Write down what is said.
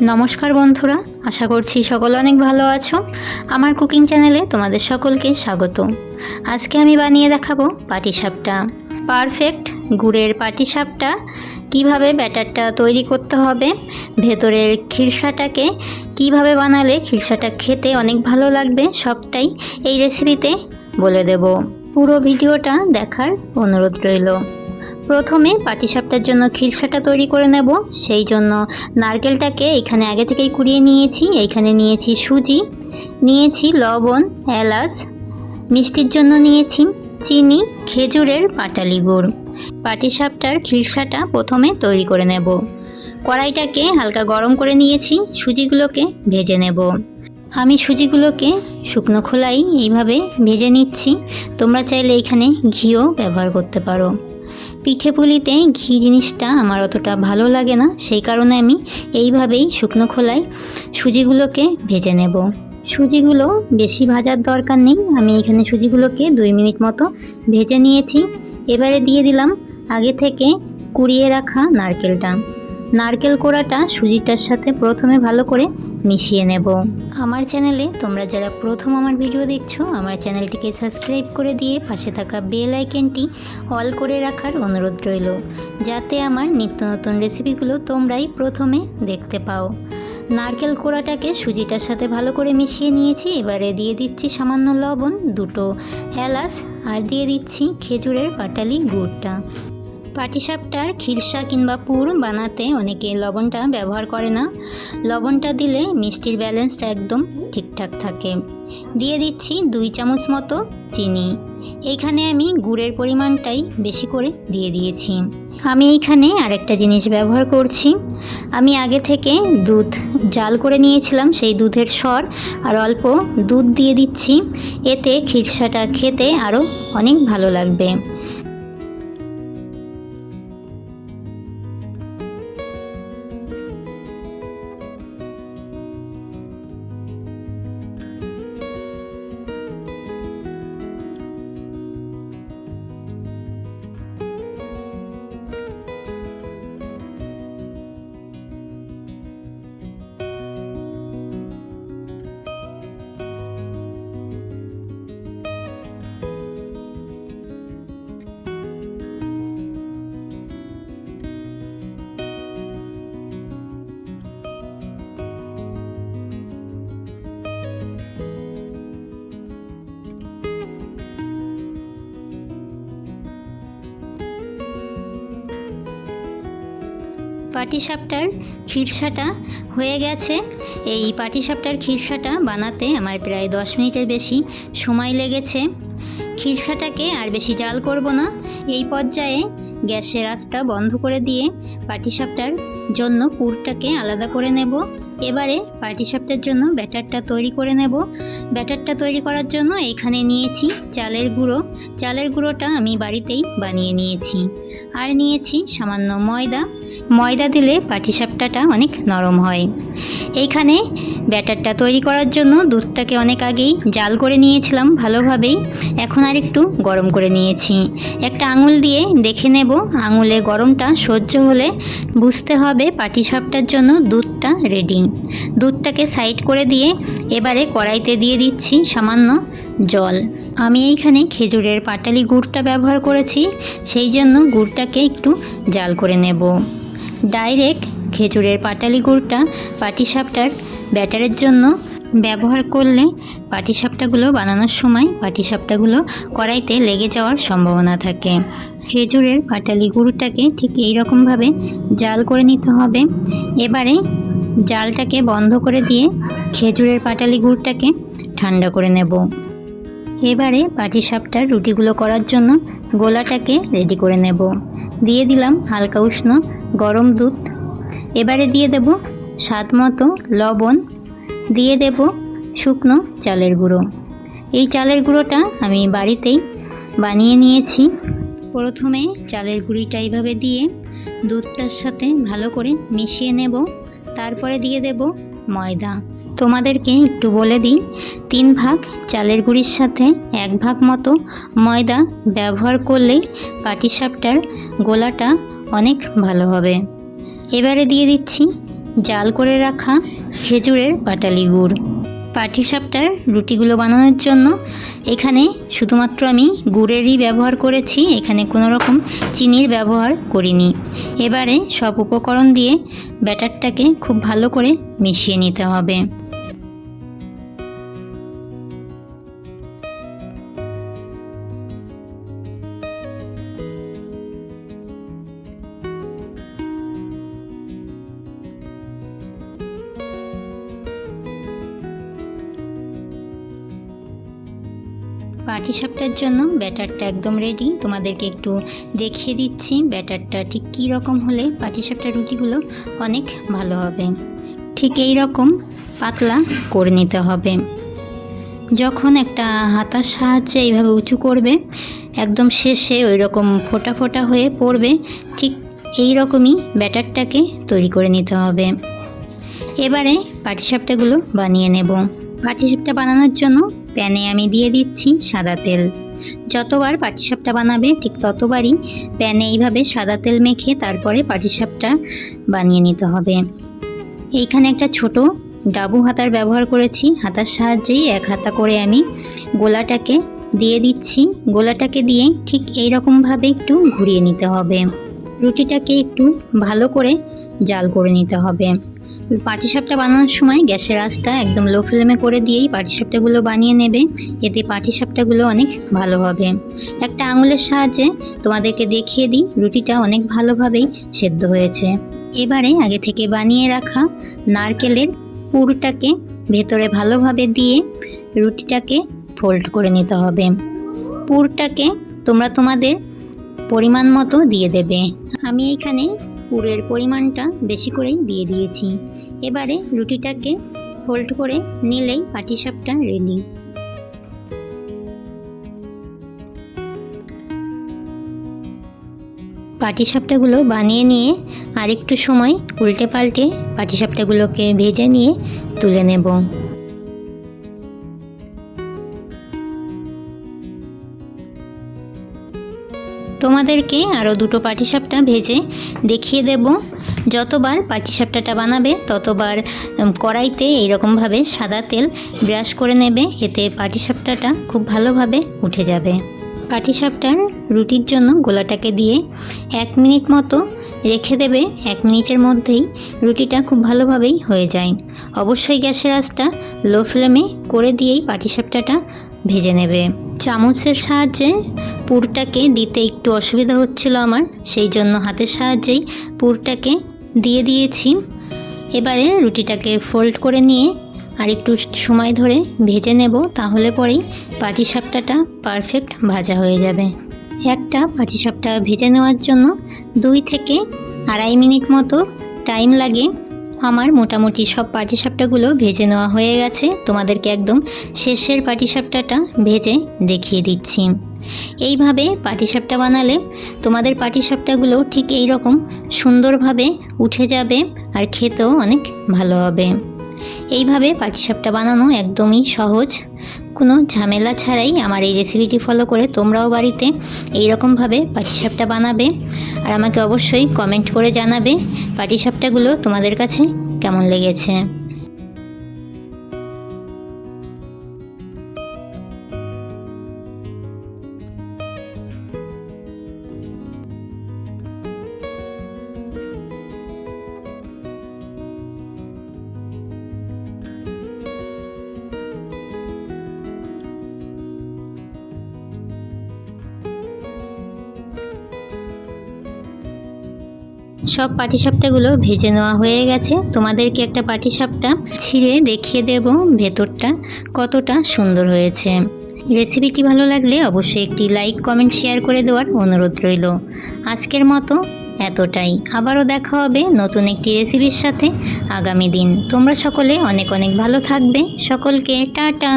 নমস্কার বন্ধুরা, আশা করছি সকলে অনেক ভালো আছো। আমার কুকিং চ্যানেলে তোমাদের সকলকে স্বাগত। আজকে আমি বানিয়ে দেখাবো পাটিসাপটা। পারফেক্ট গুড়ের পাটিসাপটা কিভাবে ব্যাটারটা তৈরি করতে হবে, ভেতরের খিরসাটাকে কিভাবে বানালে খিরসাটা খেতে অনেক ভালো লাগবে, সবটাই এই রেসিপিতে বলে দেব। পুরো ভিডিওটা দেখার অনুরোধ রইল। প্রথমে পাটিসাপটার জন্য খিরসাটা তৈরি করে নেব। সেই জন্য নারকেলটাকে এখানে আগে থেকেই কুড়িয়ে নিয়েছি। এইখানে নিয়েছি সুজি, নিয়েছি লবণ, এলাচ, মিষ্টির জন্য নিয়েছি চিনি, খেজুরের পাটালি গুড়। পাটিসাপটার খিরসাটা প্রথমে তৈরি করে নেব। কড়াইটাকে হালকা গরম করে নিয়েছি, সুজিগুলোকে ভেজে নেব। আমি সুজিগুলোকে শুকনো খোলাই এইভাবে ভেজে নিচ্ছি। তোমরা চাইলে এখানে ঘিও ব্যবহার করতে পারো। পিঠে পুলিতে ঘি জিনিসটা আমার অতটা ভালো লাগে না, সেই কারণে আমি এইভাবেই শুকনো খোলায় সুজিগুলোকে ভেজে নেব। সুজিগুলো বেশি ভাজার দরকার নেই। আমি এখানে সুজিগুলোকে 2 মিনিট মতো ভেজে নিয়েছি। এবারে দিয়ে দিলাম আগে থেকে কুড়িয়ে রাখা নারকেলটা। নারকেল কোড়াটা সুজিটার সাথে প্রথমে ভালো করে মিশিয়ে নেব। আমার চ্যানেলে তোমরা যারা প্রথম আমার ভিডিও দেখছো, আমার চ্যানেলটিকে সাবস্ক্রাইব করে দিয়ে পাশে থাকা বেল আইকনটি অল করে রাখার অনুরোধ রইল, যাতে আমার নিত্য নতুন রেসিপিগুলো তোমরাই প্রথমে দেখতে পাও। নারকেল কোড়াটাকে সুজিটার সাথে ভালো করে মিশিয়ে নিয়েছি। এবারে দিয়ে দিচ্ছি সামান্য লবণ, 2টো এলাচ, আর দিয়ে দিচ্ছি খেজুরের পাটালি গুড়টা। পাটিসাপটার খিরসা কিংবা পুর বানাতে অনেকে লবণটা ব্যবহার করে না। লবণটা দিলে মিষ্টির ব্যালেন্সটা একদম ঠিকঠাক থাকে। দিয়ে দিচ্ছি 2 চামচ মতো চিনি। এইখানে আমি গুড়ের পরিমাণটাই বেশি করে দিয়ে দিয়েছি। আমি এইখানে আরেকটা জিনিস ব্যবহার করছি। আমি আগে থেকে দুধ জাল করে নিয়েছিলাম, সেই দুধের সর আর অল্প দুধ দিয়ে দিচ্ছি। এতে খিরসাটা খেতে আরও অনেক ভালো লাগবে। পাটিসাপটার খিরসাটা হয়ে গেছে। এই পাটিসাপটার খিরসাটা বানাতে আমার প্রায় 10 মিনিটের বেশি সময় লেগেছে। খিরসাটাকে আর বেশি জাল করব না। এই পর্যায়ে গ্যাসের আঁচটা বন্ধ করে দিয়ে পাটিসাপটার জন্য পুরটাকে আলাদা করে নেব। এবারে পাটিসাপটার জন্য ব্যাটারটা তৈরি করে নেব। ব্যাটারটা তৈরি করার জন্য এখানে নিয়েছি চালের গুঁড়ো। চালের গুঁড়োটা আমি বাড়িতেই বানিয়ে নিয়েছি। আর নিয়েছি সামান্য ময়দা। ময়দা দিলে পাটিসাপটাটা অনেক নরম হয়। এইখানে ব্যাটারটা তৈরি করার জন্য দুধটাকে অনেক আগেই জাল করে নিয়েছিলাম ভালোভাবেই। এখন আর একটু গরম করে নিয়েছি। একটা আঙুল দিয়ে দেখে নেব, আঙুলে গরমটা সহ্য হলে বুঝতে হবে পাটিসাপটার জন্য দুধটা রেডি। দুধটাকে সাইড করে দিয়ে এবারে কড়াইতে দিয়ে দিচ্ছি সামান্য জল। আমি এইখানে খেজুরের পাটালি গুড়টা ব্যবহার করেছি, সেই জন্য গুড়টাকে একটু জাল করে নেব। ডাইরেক্ট খেজুরের পাটালি গুড়টা পাটিসাপটার ব্যাটারের জন্য ব্যবহার করলে পাটিসাপটাগুলো বানানোর সময় পাটিসাপটাগুলো কড়াইতে লেগে যাওয়ার সম্ভাবনা থাকে। খেজুরের পাটালি গুড়টাকে ঠিক এই রকমভাবে জাল করে নিতে হবে। এবারে জালটাকে বন্ধ করে দিয়ে খেজুরের পাটালি গুড়টাকে ঠান্ডা করে নেব। এবারে পাটিসাপটার রুটিগুলো করার জন্য গোলাটাকে রেডি করে নেব। দিয়ে দিলাম হালকা উষ্ণ গরম দুধ। এবারে দিয়ে দেব স্বাদ মতো লবণ, দিয়ে দেব শুকনো চালের গুঁড়ো। এই চালের গুঁড়োটা আমি বাড়িতেই বানিয়ে নিয়েছি। প্রথমে চালের গুঁড়িটা এইভাবে দিয়ে দুধটার সাথে ভালো করে মিশিয়ে নেব। তারপরে দিয়ে দেব ময়দা। তোমাদেরকে একটু বলে দিই, 3 ভাগ চালের গুঁড়ির সাথে 1 ভাগ মতো ময়দা ব্যবহার করলেই পাটিসাপটার গোলাটা অনেক ভালো হবে। এবারে দিয়ে দিচ্ছি জাল করে রাখা খেজুরের পাটালি গুড়। পাটিসাপটার রুটিগুলো বানানোর জন্য এখানে শুধুমাত্র আমি গুড়েরই ব্যবহার করেছি, এখানে কোনো রকম চিনির ব্যবহার করিনি। এবারে সব উপকরণ দিয়ে ব্যাটারটাকে খুব ভালো করে মিশিয়ে নিতে হবে। পাটিসাপটার জন্য ব্যাটারটা একদম রেডি। তোমাদেরকে একটু দেখিয়ে দিচ্ছি ব্যাটারটা ঠিক কী রকম হলে পাটিসাপটার রুটিগুলো অনেক ভালো হবে। ঠিক এই রকম পাতলা করে নিতে হবে। যখন একটা হাতার সাহায্যে এইভাবে উঁচু করবে, একদম শেষে ওই রকম ফোঁটা ফোঁটা হয়ে পড়বে, ঠিক এই রকমই ব্যাটারটাকে তৈরি করে নিতে হবে। এবারে পাটিসাপটাগুলো বানিয়ে নেব। পাটিসাপটা বানানোর জন্য প্যানে আমি দিয়ে দিচ্ছি সাদা তেল। যতবার পাটিসাপটা বানাবে ঠিক ততবারই প্যানে এইভাবে সাদা তেল মেখে তারপরে পাটিসাপটা বানিয়ে নিতে হবে। এইখানে একটা ছোট ডাবু হাতার ব্যবহার করেছি, হাতার সাহায্যেই এক হাতা করে আমি গোলাটাকে দিয়ে দিচ্ছি। গোলাটাকে দিয়ে ঠিক এই রকমভাবে একটু ঘুরিয়ে নিতে হবে। রুটিটাকে একটু ভালো করে জাল করে নিতে হবে। পাটিসাপটা বানানোর সময় গ্যাসের আঁচটা একদম লো ফ্লেমে করে দিয়েই পাটিসাপটাগুলো বানিয়ে নেবে, এতে পাটিসাপটাগুলো অনেক ভালো হবে। একটা আঙুলের সাহায্যে তোমাদেরকে দেখিয়ে দিই রুটিটা অনেক ভালোভাবেই সেদ্ধ হয়েছে। এবারে আগে থেকে বানিয়ে রাখা নারকেলের পুরটাকে ভেতরে ভালোভাবে দিয়ে রুটিটাকে ফোল্ড করে নিতে হবে। পুরটাকে তোমরা তোমাদের পরিমাণ মতো দিয়ে দেবে। আমি এখানে পুরের পরিমাণটা বেশি করেই দিয়ে দিয়েছি। এবারে রুটিটাকে ফোল্ড করে নিলেই পাটিসাপটা রেডি। পাটিসাপটাগুলো বানিয়ে নিয়ে আরেকটু সময় উল্টে পাল্টে পাটিসাপটাগুলোকে ভেজে নিয়ে তুলে নেব। তোমাদেরকে আরও দুটো পাটিসাপটা ভেজে দেখিয়ে দেব। যতবার পাটিসাপটাটা বানাবে ততবার কড়াইতে এইরকমভাবে সাদা তেল ব্রাশ করে নেবে, এতে পাটিসাপটাটা খুব ভালোভাবে উঠে যাবে। পাটিসাপটার রুটির জন্য গোলাটাকে দিয়ে 1 মিনিট মতো রেখে দেবে। 1 মিনিটের মধ্যেই রুটিটা খুব ভালোভাবেই হয়ে যায়। অবশ্যই গ্যাসের আঁচটা লো ফ্লেমে করে দিয়েই পাটিসাপটাটা ভেজে নেবে। চামচের সাহায্যে পুরটাকে দিতে একটু অসুবিধা হচ্ছিল আমার, সেই জন্য হাতের সাহায্যেই পুরটাকে দিয়ে দিয়েছি। এবারে রুটিটাকে ফোল্ড করে নিয়ে আর একটু সময় ধরে ভেজে নেব, তাহলে পরেই পাটিসাপটাটা পারফেক্ট ভাজা হয়ে যাবে। একটা পাটিসাপটা ভেজে নেওয়ার জন্য 2 থেকে 2.5 মিনিট মতো টাইম লাগে। আমার মোটামুটি সব পাটিসাপটাগুলো ভেজে নেওয়া হয়ে গেছে। তোমাদেরকে একদম শেষের পাটিসাপটাটা ভেজে দেখিয়ে দিচ্ছি। এইভাবে পাটিসাপটা বানালে তোমাদের পাটিসাপটাগুলো ঠিক এই রকম সুন্দরভাবে উঠে যাবে আর খেতেও অনেক ভালো হবে। এইভাবে পাটিসাপটা বানানো একদমই সহজ, কোনো ঝামেলা ছাড়াই আমার এই রেসিপিটি ফলো করে তোমরাও বাড়িতে এই রকমভাবে পাটিসাপটা বানাবে। আর আমাকে অবশ্যই কমেন্ট করে জানাবে পাটিসাপটাগুলো তোমাদের কাছে কেমন লেগেছে। সব পাটিসাপটাগুলো ভেজে নেওয়া হয়ে গেছে। তোমাদেরকে একটা পাটিসাপটা ছিঁড়ে দেখিয়ে দেব ভেতরটা কতটা সুন্দর হয়েছে। রেসিপিটি ভালো লাগলে অবশ্যই একটি লাইক, কমেন্ট, শেয়ার করে দেওয়ার অনুরোধ রইল। আজকের মতো এতটাই। আবারও দেখা হবে নতুন একটি রেসিপির সাথে আগামী দিন। তোমরা সকলে অনেক অনেক ভালো থাকবে। সকলকে টাটা।